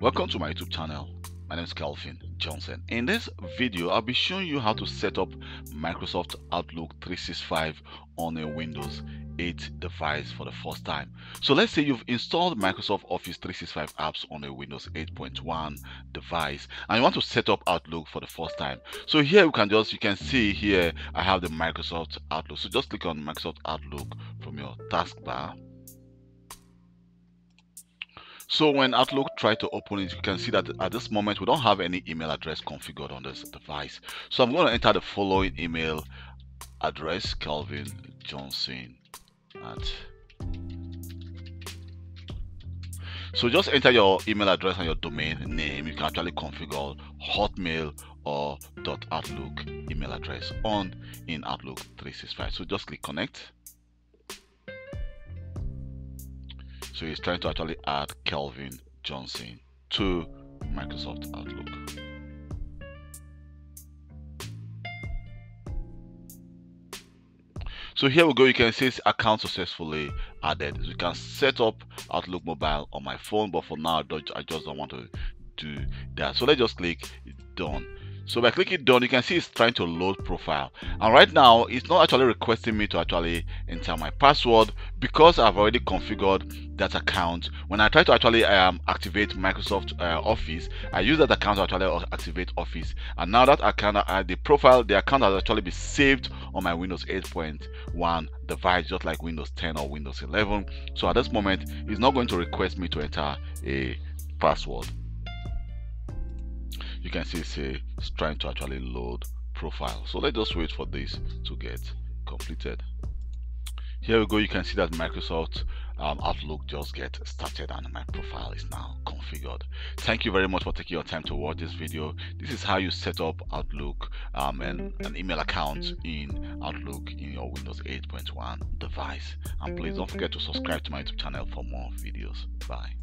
Welcome to my YouTube channel. My name is Kelvin Johnson. In this video, I'll be showing you how to set up Microsoft Outlook 365 on a Windows 8 device for the first time. So let's say you've installed Microsoft Office 365 apps on a Windows 8.1 device and you want to set up Outlook for the first time. So here you can see here I have the Microsoft Outlook. So just click on Microsoft Outlook from your taskbar. So when Outlook try to open it, you can see that at this moment we don't have any email address configured on this device. So I'm going to enter the following email address, Kelvin Johnson So just enter your email address and your domain name. You can actually configure Hotmail or .outlook email address on in Outlook 365. So just click connect. So he's trying to actually add Kelvin Johnson to Microsoft Outlook. So here we go. You can see it's account successfully added. You can set up Outlook Mobile on my phone, but for now I just don't want to do that. So let's just click done. So by clicking done, you can see it's trying to load profile, and right now it's not actually requesting me to actually enter my password because I've already configured that account. When I try to actually activate Microsoft Office, I use that account to actually activate Office, and now that account, the account has actually been saved on my Windows 8.1 device, just like Windows 10 or Windows 11. So at this moment, it's not going to request me to enter a password. You can see it's trying to actually load profile. So let's just wait for this to get completed. Here we go. You can see that Microsoft Outlook just get started and my profile is now configured. Thank you very much for taking your time to watch this video. This is how you set up Outlook and an email account in Outlook in your Windows 8.1 device. And please don't forget to subscribe to my YouTube channel for more videos. Bye.